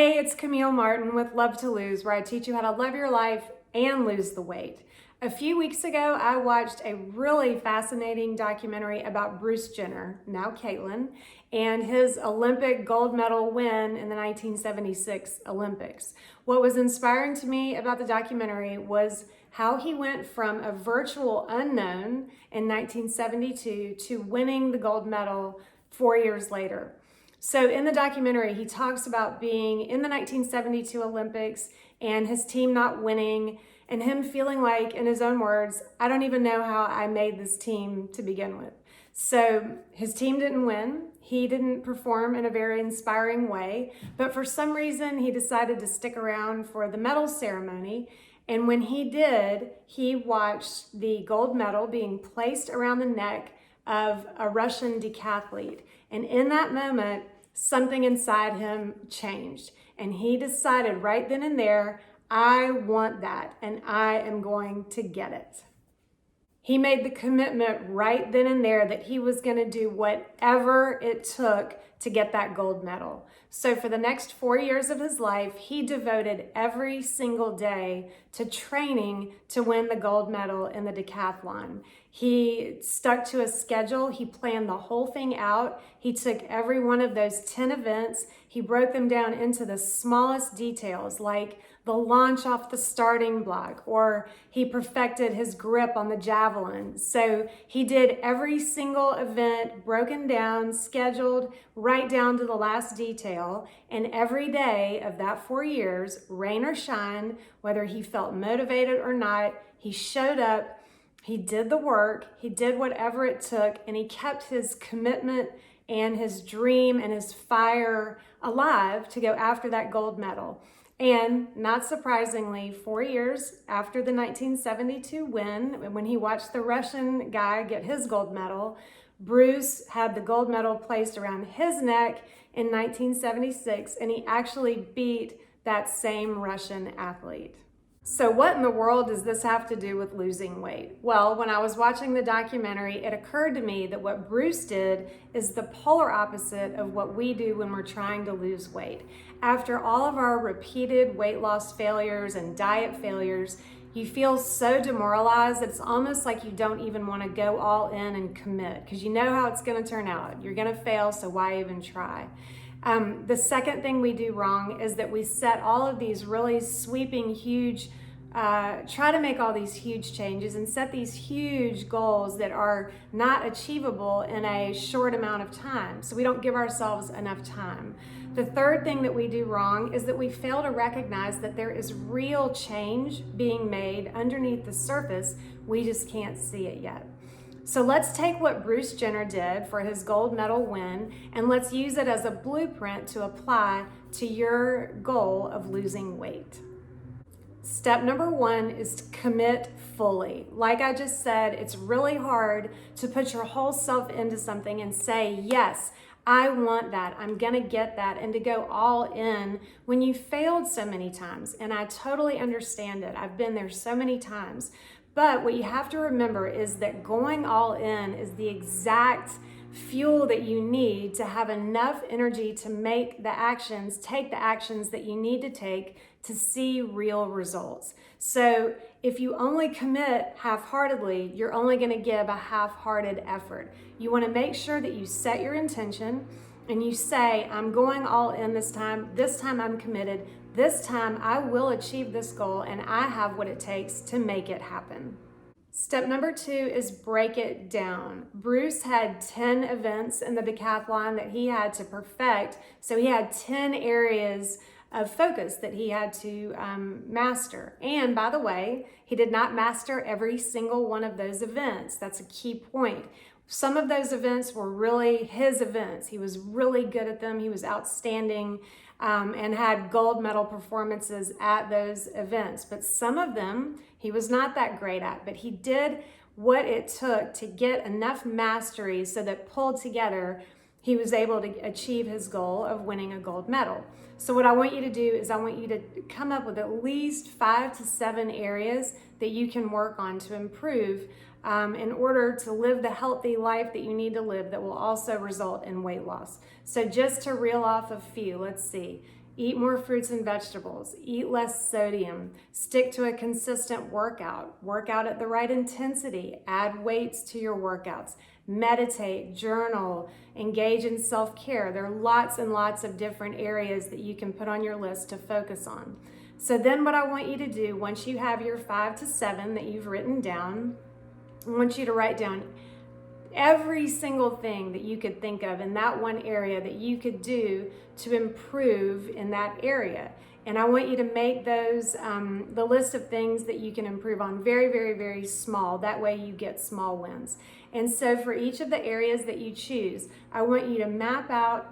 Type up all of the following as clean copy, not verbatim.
Hey, it's Camille Martin with Love to Lose, where I teach you how to love your life and lose the weight. A few weeks ago, I watched a really fascinating documentary about Bruce Jenner, now Caitlyn, and his Olympic gold medal win in the 1976 Olympics. What was inspiring to me about the documentary was how he went from a virtual unknown in 1972 to winning the gold medal 4 years later. So in the documentary, he talks about being in the 1972 Olympics and his team not winning and him feeling like, in his own words, I don't even know how I made this team to begin with. So his team didn't win. He didn't perform in a very inspiring way, but for some reason he decided to stick around for the medal ceremony. And when he did, he watched the gold medal being placed around the neck of a Russian decathlete. And in that moment, something inside him changed. And he decided right then and there, I want that and I am going to get it. He made the commitment right then and there that he was going to do whatever it took to get that gold medal. So for the next 4 years of his life, he devoted every single day to training to win the gold medal in the decathlon. He stuck to a schedule. He planned the whole thing out. He took every one of those 10 events. He broke them down into the smallest details, like the launch off the starting block, or he perfected his grip on the javelin. So he did every single event broken down, scheduled, right down to the last detail. And every day of that 4 years, rain or shine, whether he felt motivated or not, he showed up, he did the work, he did whatever it took, and he kept his commitment and his dream and his fire alive to go after that gold medal. And not surprisingly, 4 years after the 1972 win, when he watched the Russian guy get his gold medal, Bruce had the gold medal placed around his neck in 1976, and he actually beat that same Russian athlete. So what in the world does this have to do with losing weight? Well, when I was watching the documentary, it occurred to me that what Bruce did is the polar opposite of what we do when we're trying to lose weight. After all of our repeated weight loss failures and diet failures, you feel so demoralized that it's almost like you don't even want to go all in and commit because you know how it's going to turn out. You're going to fail, so why even try? The second thing we do wrong is that we set all of these really sweeping, huge, try to make all these huge changes and set these huge goals that are not achievable in a short amount of time. So we don't give ourselves enough time. The third thing that we do wrong is that we fail to recognize that there is real change being made underneath the surface. We just can't see it yet. So let's take what Bruce Jenner did for his gold medal win and let's use it as a blueprint to apply to your goal of losing weight. Step number 1 is to commit fully. Like I just said, it's really hard to put your whole self into something and say, yes, I want that, I'm gonna get that, and to go all in when you failed so many times. And I totally understand it. I've been there so many times. But what you have to remember is that going all in is the exact fuel that you need to have enough energy to take the actions that you need to take to see real results. So if you only commit half-heartedly, you're only going to give a half-hearted effort. You want to make sure that you set your intention and you say, I'm going all in this time I'm committed, this time I will achieve this goal and I have what it takes to make it happen. Step number 2 is break it down. Bruce had 10 events in the decathlon that he had to perfect, so he had 10 areas of focus that he had to master. And by the way, he did not master every single one of those events. That's a key point. Some of those events were really his events. He was really good at them. He was outstanding and had gold medal performances at those events. But some of them he was not that great at, but he did what it took to get enough mastery so that pulled together, he was able to achieve his goal of winning a gold medal. So what I want you to do is I want you to come up with at least 5 to 7 areas that you can work on to improve in order to live the healthy life that you need to live that will also result in weight loss. So just to reel off a few, let's see. Eat more fruits and vegetables. Eat less sodium. Stick to a consistent workout. Work out at the right intensity. Add weights to your workouts. Meditate, journal, engage in self-care. There are lots and lots of different areas that you can put on your list to focus on. So then what I want you to do, once you have your 5 to 7 that you've written down, I want you to write down every single thing that you could think of in that one area that you could do to improve in that area. And I want you to make those, the list of things that you can improve on very, very, very small. That way you get small wins. And so for each of the areas that you choose, I want you to map out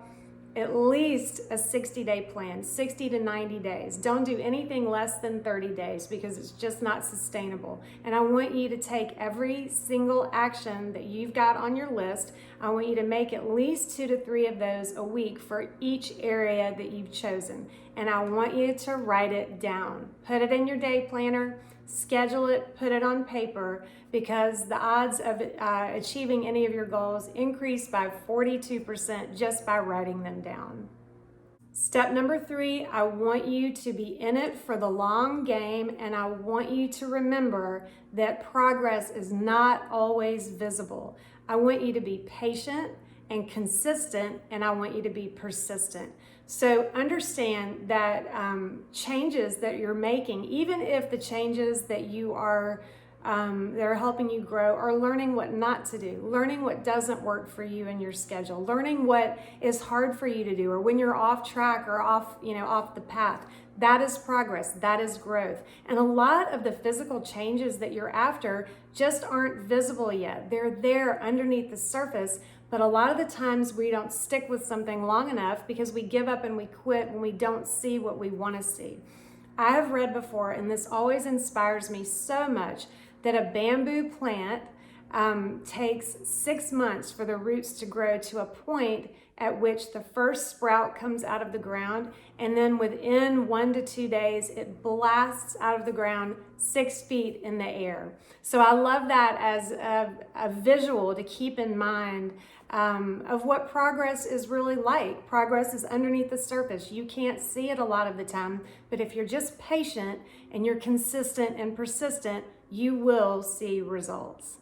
at least a 60-day plan, 60 to 90 days. Don't do anything less than 30 days because it's just not sustainable. And I want you to take every single action that you've got on your list. I want you to make at least 2 to 3 of those a week for each area that you've chosen. And I want you to write it down. Put it in your day planner, schedule it, put it on paper, because the odds of achieving any of your goals increase by 42% just by writing them down. Step number 3, I want you to be in it for the long game, and I want you to remember that progress is not always visible. I want you to be patient and consistent, and I want you to be persistent. So understand that changes that you're making, even if the changes that you are that are helping you grow, are learning what not to do, learning what doesn't work for you in your schedule, learning what is hard for you to do, or when you're off track or off the path. That is progress, that is growth. And a lot of the physical changes that you're after just aren't visible yet. They're there underneath the surface, but a lot of the times we don't stick with something long enough because we give up and we quit when we don't see what we want to see. I have read before, and this always inspires me so much, that a bamboo plant takes 6 months for the roots to grow to a point at which the first sprout comes out of the ground, and then within 1 to 2 days, it blasts out of the ground 6 feet in the air. So I love that as a visual to keep in mind of what progress is really like. Progress is underneath the surface. You can't see it a lot of the time, but if you're just patient and you're consistent and persistent, you will see results.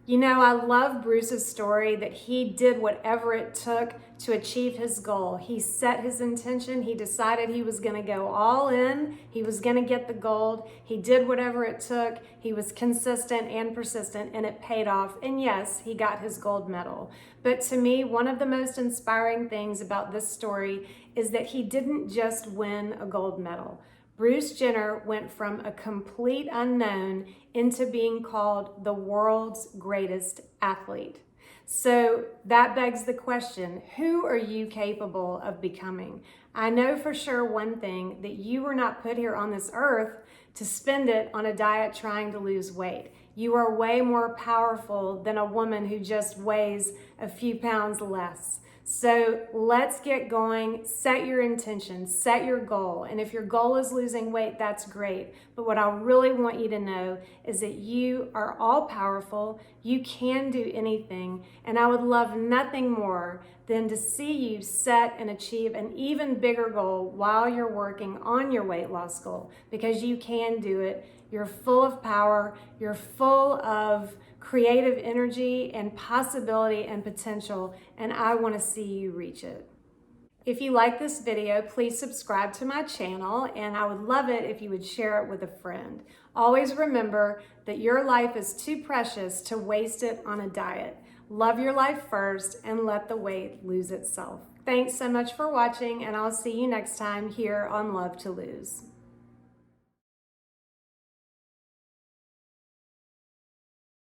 You know, I love Bruce's story that he did whatever it took to achieve his goal. He set his intention. He decided he was going to go all in. He was going to get the gold. He did whatever it took. He was consistent and persistent, and it paid off. And yes, he got his gold medal. But to me, one of the most inspiring things about this story is that he didn't just win a gold medal. Bruce Jenner went from a complete unknown into being called the world's greatest athlete. So that begs the question, who are you capable of becoming? I know for sure one thing, that you were not put here on this earth to spend it on a diet trying to lose weight. You are way more powerful than a woman who just weighs a few pounds less. So let's get going. Set your intention, set your goal. And if your goal is losing weight, that's great. But what I really want you to know is that you are all powerful. You can do anything. And I would love nothing more than to see you set and achieve an even bigger goal while you're working on your weight loss goal, because you can do it. You're full of power. You're full of creative energy and possibility and potential, and I want to see you reach it. If you like this video, please subscribe to my channel, and I would love it if you would share it with a friend. Always remember that your life is too precious to waste it on a diet. Love your life first and let the weight lose itself. Thanks so much for watching, and I'll see you next time here on Love to Lose.